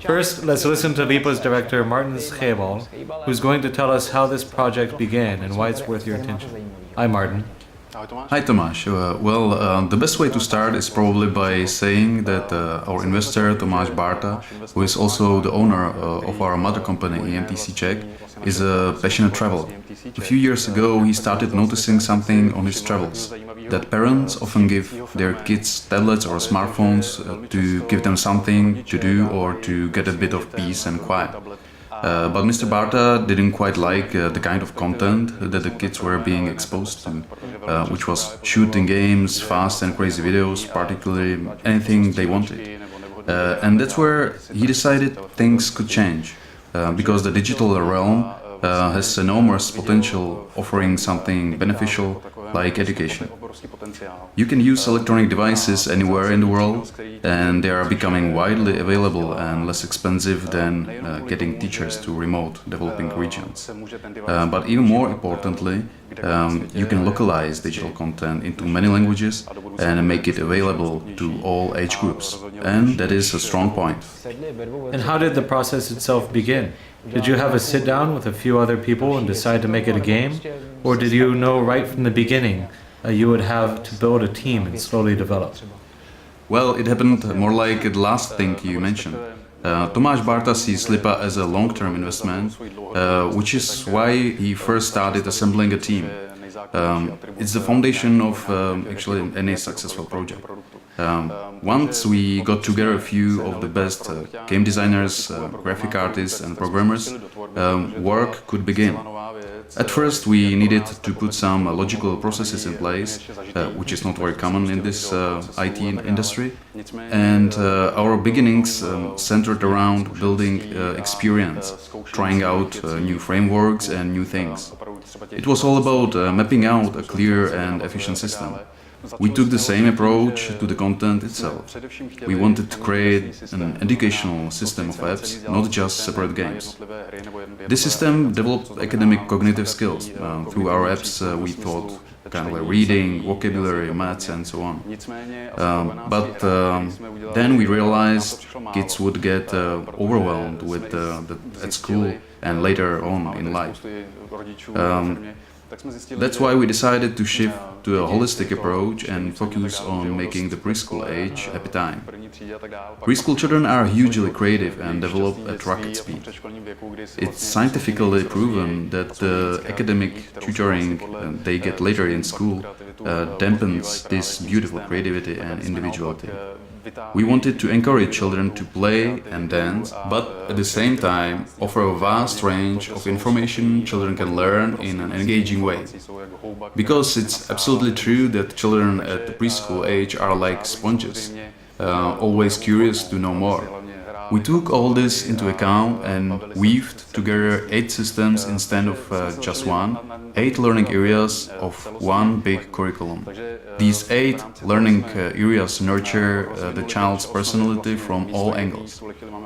First, let's listen to Lipa's director, Martin Schebel, who's going to tell us how this project began and why it's worth your attention. Hi, Martin. Hi, Tomáš. The best way to start is probably by saying that our investor, Tomáš Barta, who is also the owner of our mother company, EMTC Czech, is a passionate traveler. A few years ago, he started noticing something on his travels, that parents often give their kids tablets or smartphones to give them something to do or to get a bit of peace and quiet. But Mr. Barta didn't quite like the kind of content that the kids were being exposed to, which was shooting games, fast and crazy videos, particularly anything they wanted. And that's where he decided things could change, because the digital realm has enormous potential, offering something beneficial like education. You can use electronic devices anywhere in the world, and they are becoming widely available and less expensive than getting teachers to remote developing regions. But even more importantly, you can localize digital content into many languages and make it available to all age groups. And that is a strong point. And how did the process itself begin? Did you have a sit-down with a few other people and decide to make it a game? Or did you know right from the beginning you would have to build a team and slowly develop? Well, it happened more like the last thing you mentioned. Tomáš Barta sees Lipa as a long-term investment, which is why he first started assembling a team. It's the foundation of actually any successful project. Once we got together a few of the best game designers, graphic artists and programmers, work could begin. At first we needed to put some logical processes in place, which is not very common in this IT industry, and our beginnings centered around building experience, trying out new frameworks and new things. It was all about mapping out a clear and efficient system. We took the same approach to the content itself. We wanted to create an educational system of apps, not just separate games. This system developed academic cognitive skills. Through our apps we taught kind of like reading, vocabulary, maths and so on. But then we realized kids would get overwhelmed with at school and later on in life. That's why we decided to shift to a holistic approach and focus on making the preschool age happy time. Preschool children are hugely creative and develop at rocket speed. It's scientifically proven that the academic tutoring they get later in school dampens this beautiful creativity and individuality. We wanted to encourage children to play and dance, but at the same time offer a vast range of information children can learn in an engaging way. Because it's absolutely true that children at the preschool age are like sponges, always curious to know more. We took all this into account and weaved together 8 systems instead of just one, 8 learning areas of one big curriculum. These 8 learning areas nurture the child's personality from all angles.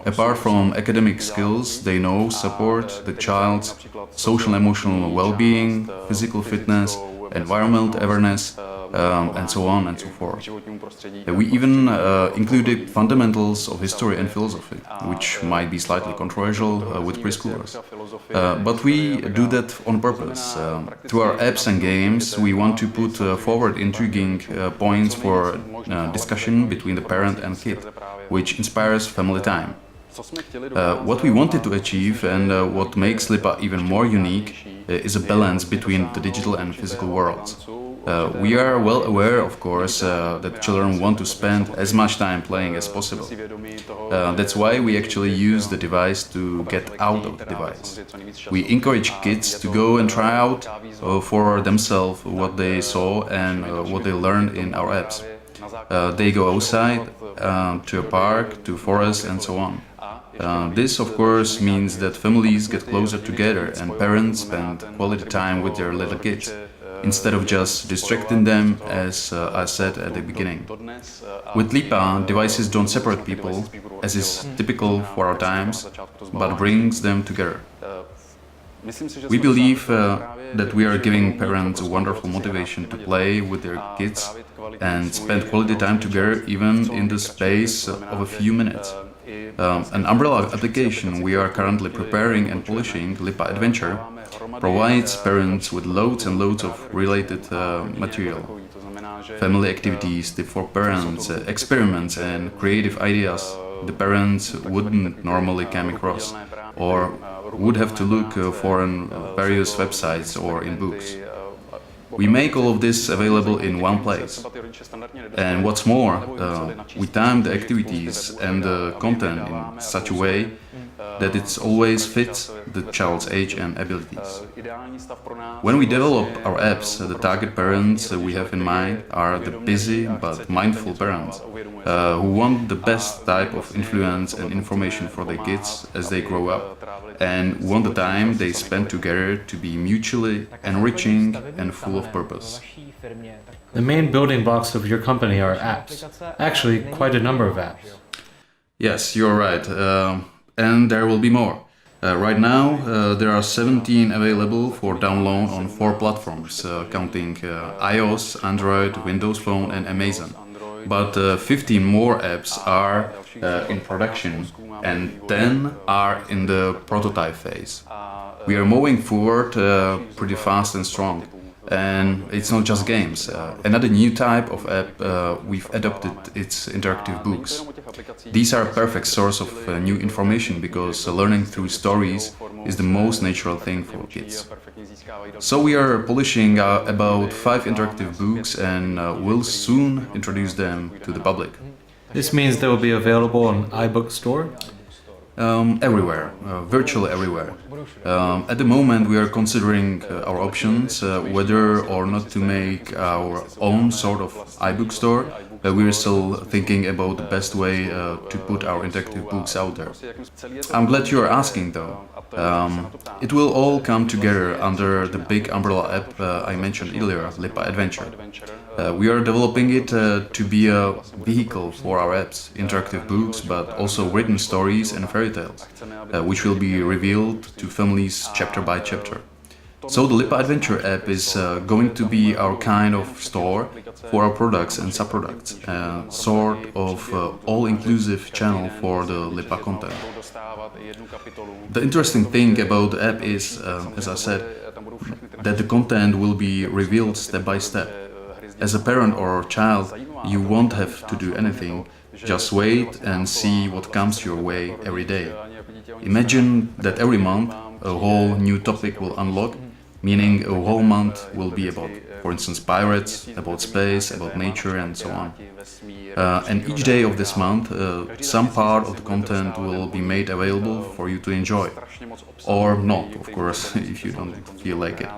Apart from academic skills, they know support the child's social and emotional well-being, physical fitness, environmental awareness, and so on and so forth. We even included fundamentals of history and philosophy, which might be slightly controversial with preschoolers. But we do that on purpose. Through our apps and games, we want to put forward intriguing points for discussion between the parent and kid, which inspires family time. What we wanted to achieve and what makes Lipa even more unique is a balance between the digital and physical worlds. We are well aware, of course, that children want to spend as much time playing as possible. That's why we actually use the device to get out of the device. We encourage kids to go and try out for themselves what they saw and what they learned in our apps. They go outside, to a park, to a forest and so on. This, of course, means that families get closer together and parents spend quality time with their little kids, instead of just distracting them, as I said at the beginning. With Lipa, devices don't separate people, as is typical for our times, but brings them together. We believe that we are giving parents a wonderful motivation to play with their kids and spend quality time together even in the space of a few minutes. An umbrella application we are currently preparing and polishing, Lipa Adventure, provides parents with loads and loads of related material. Family activities, tips for parents, experiments and creative ideas the parents wouldn't normally come across or would have to look for on various websites or in books. We make all of this available in one place. And what's more, we time the activities and the content in such a way that it always fits the child's age and abilities. When we develop our apps, the target parents we have in mind are the busy but mindful parents who want the best type of influence and information for their kids as they grow up and want the time they spend together to be mutually enriching and full of purpose. The main building blocks of your company are apps. Actually, quite a number of apps. Yes, you're right. And there will be more. Right now, there are 17 available for download on 4 platforms, counting iOS, Android, Windows Phone and Amazon. But 15 more apps are in production and 10 are in the prototype phase. We are moving forward pretty fast and strong. And it's not just games. Another new type of app we've adopted is interactive books. These are a perfect source of new information because learning through stories is the most natural thing for kids. So we are polishing about 5 interactive books and will soon introduce them to the public. This means they will be available on iBook Store? Everywhere, virtually everywhere. At the moment we are considering our options, whether or not to make our own sort of iBook store. We are still thinking about the best way to put our interactive books out there. I'm glad you are asking though. It will all come together under the big umbrella app I mentioned earlier, Lipa Adventure. We are developing it to be a vehicle for our apps, interactive books, but also written stories and fairy tales, which will be revealed to families chapter by chapter. So the Lipa Adventure app is going to be our kind of store for our products and subproducts, sort of all-inclusive channel for the Lipa content. The interesting thing about the app is, as I said, that the content will be revealed step by step. As a parent or child, you won't have to do anything, just wait and see what comes your way every day. Imagine that every month a whole new topic will unlock, meaning a whole month will be about, for instance, pirates, about space, about nature and so on. And each day of this month, some part of the content will be made available for you to enjoy. Or not, of course, if you don't feel like it.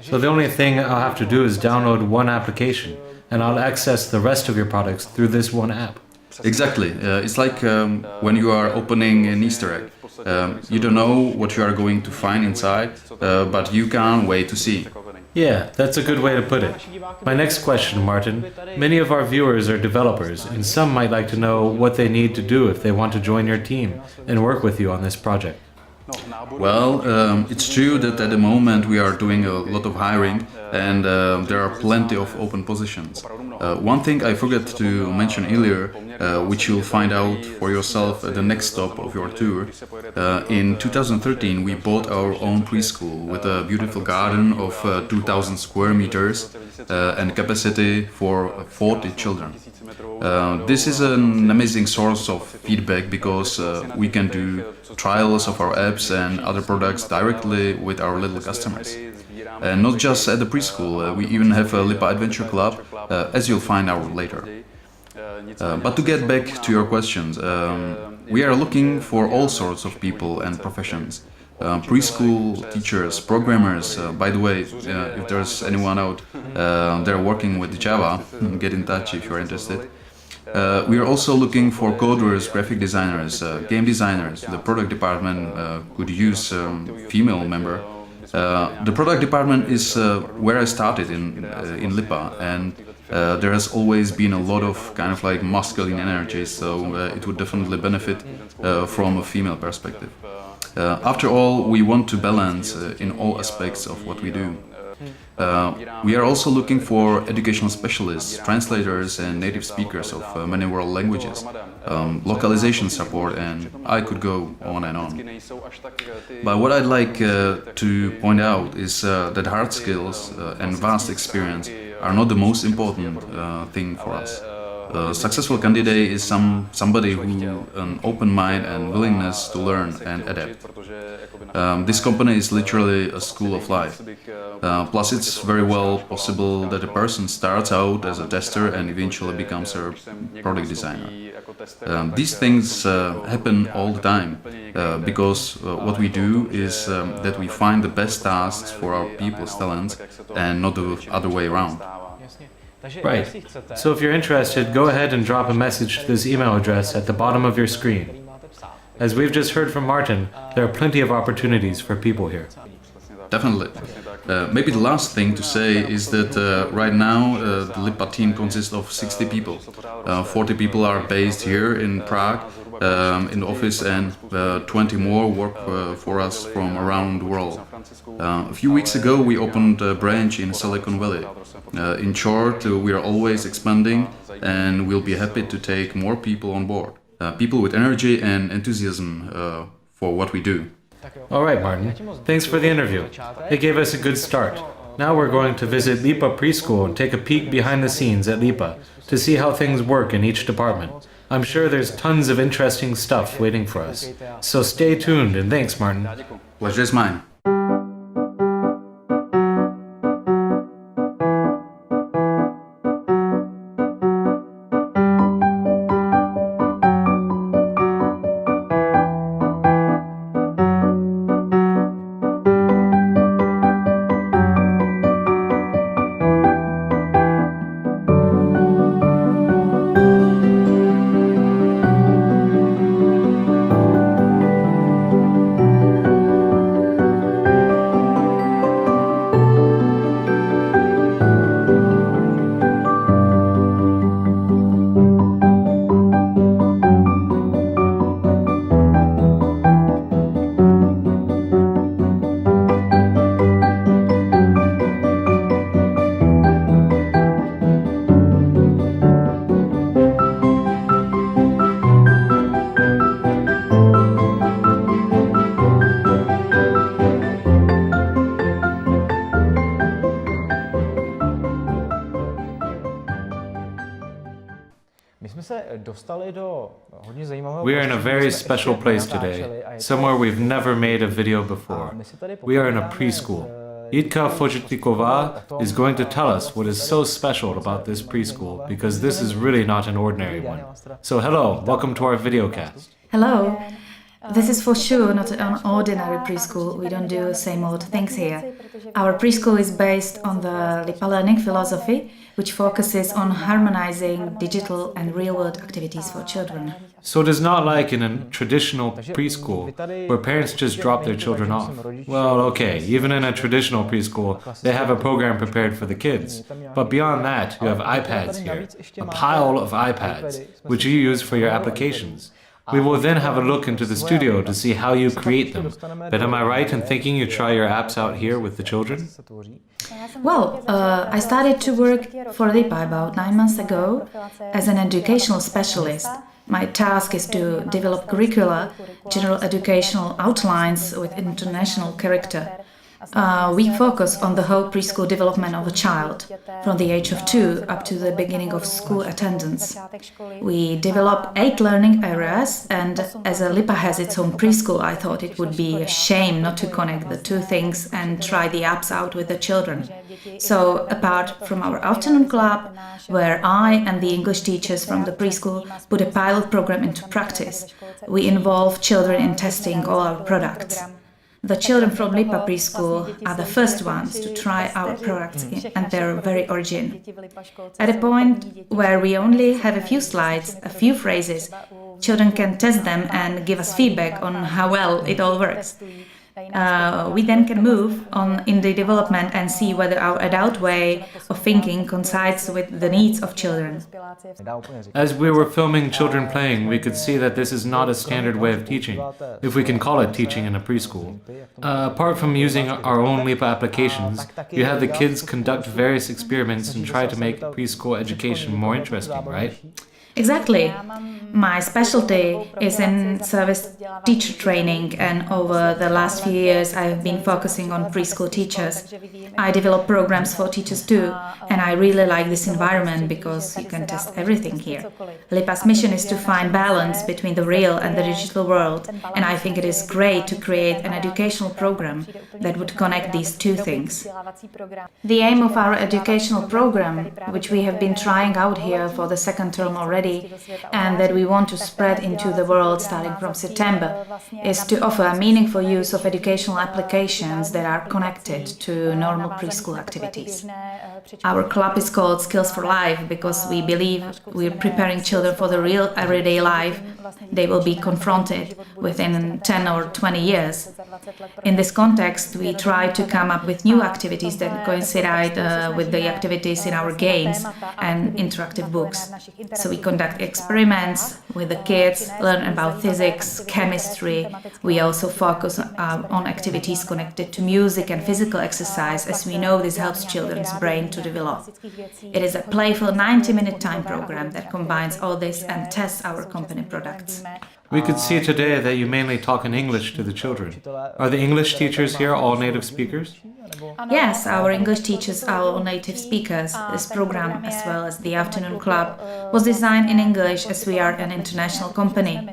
So the only thing I'll have to do is download one application, and I'll access the rest of your products through this one app. Exactly. It's like when you are opening an Easter egg. You don't know what you are going to find inside, but you can't wait to see. Yeah, that's a good way to put it. My next question, Martin. Many of our viewers are developers, and some might like to know what they need to do if they want to join your team and work with you on this project. Well, it's true that at the moment we are doing a lot of hiring and there are plenty of open positions. One thing I forgot to mention earlier, which you'll find out for yourself at the next stop of your tour. In 2013 we bought our own preschool with a beautiful garden of 2,000 square meters and capacity for 40 children. This is an amazing source of feedback because we can do trials of our apps and other products directly with our little customers. And not just at the preschool, we even have a Lipa Adventure Club, as you'll find out later. But to get back to your questions, we are looking for all sorts of people and professions. Preschool teachers, programmers, by the way, if there's anyone out there working with Java, get in touch if you're interested. We are also looking for coders, graphic designers, game designers. The product department could use female member. The product department is where I started in Lipa, and there has always been a lot of kind of like masculine energy, so it would definitely benefit from a female perspective. After all, we want to balance in all aspects of what we do. We are also looking for educational specialists, translators and native speakers of many world languages, localization support, and I could go on and on. But what I'd like to point out is that hard skills and vast experience are not the most important thing for us. A successful candidate is somebody who an open mind and willingness to learn and adapt. This company is literally a school of life. Plus, it's very well possible that a person starts out as a tester and eventually becomes a product designer. These things happen all the time because what we do is that we find the best tasks for our people's talents and not the other way around. Right. So if you're interested, go ahead and drop a message to this email address at the bottom of your screen. As we've just heard from Martin, there are plenty of opportunities for people here. Definitely. Maybe the last thing to say is that right now the Lipa team consists of 60 people. 40 people are based here in Prague in the office, and 20 more work for us from around the world. A few weeks ago we opened a branch in Silicon Valley. In short, we are always expanding and we'll be happy to take more people on board. People with energy and enthusiasm for what we do. All right, Martin. Thanks for the interview. It gave us a good start. Now we're going to visit Lipa Preschool and take a peek behind the scenes at Lipa to see how things work in each department. I'm sure there's tons of interesting stuff waiting for us. So stay tuned, and thanks, Martin. Pleasure is mine. We are in a very special place today, somewhere we've never made a video before. We are in a preschool. Jitka Fočetníková is going to tell us what is so special about this preschool, because this is really not an ordinary one. So hello, welcome to our videocast. Hello. This is for sure not an ordinary preschool. We don't do same old things here. Our preschool is based on the Lipa learning philosophy, which focuses on harmonizing digital and real-world activities for children. So it is not like in a traditional preschool where parents just drop their children off. Well, okay, even in a traditional preschool, they have a program prepared for the kids. But beyond that, you have iPads here, a pile of iPads, which you use for your applications. We will then have a look into the studio to see how you create them. But am I right in thinking you try your apps out here with the children? Well, I started to work for Lipa about 9 months ago as an educational specialist. My task is to develop curricula, general educational outlines with international character. We focus on the whole preschool development of a child, from the age of 2 up to the beginning of school attendance. We develop 8 learning areas, and as Lipa has its own preschool, I thought it would be a shame not to connect the two things and try the apps out with the children. So, apart from our afternoon club, where I and the English teachers from the preschool put a pilot program into practice, we involve children in testing all our products. The children from Lipa preschool are the first ones to try our products, and they're very original. At a point where we only have a few slides, a few phrases, children can test them and give us feedback on how well it all works. we then can move on in the development and see whether our adult way of thinking coincides with the needs of children. As we were filming children playing, we could see that this is not a standard way of teaching, if we can call it teaching in a preschool. Apart from using our own Lipa applications, you have the kids conduct various experiments and try to make preschool education more interesting, right? Exactly. My specialty is in service teacher training, and over the last few years I have been focusing on preschool teachers. I develop programs for teachers too, and I really like this environment because you can test everything here. Lipa's mission is to find balance between the real and the digital world, and I think it is great to create an educational program that would connect these two things. The aim of our educational program, which we have been trying out here for the second term already, and that we want to spread into the world starting from September, is to offer meaningful use of educational applications that are connected to normal preschool activities. Our club is called Skills for Life because we believe we're preparing children for the real everyday life they will be confronted within 10 or 20 years. In this context, we try to come up with new activities that coincide with the activities in our games and interactive books. So we conduct experiments with the kids, learn about physics, chemistry. We also focus on activities connected to music and physical exercise, as we know this helps children's brain to develop. It is a playful 90-minute time program that combines all this and tests our company products. We could see today that you mainly talk in English to the children. Are the English teachers here all native speakers? Yes, our English teachers are all native speakers. This program, as well as the afternoon club, was designed in English as we are an international company.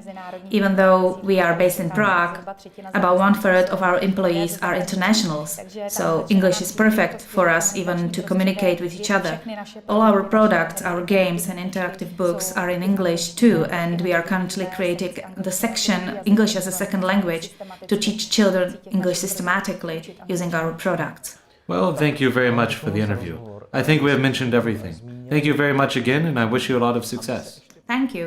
Even though we are based in Prague, about 1/3 of our employees are internationals, so English is perfect for us even to communicate with each other. All our products, our games and interactive books are in English too, and we are currently creating the section English as a second language to teach children English systematically using our products. Well, thank you very much for the interview. I think we have mentioned everything. Thank you very much again, and I wish you a lot of success. Thank you.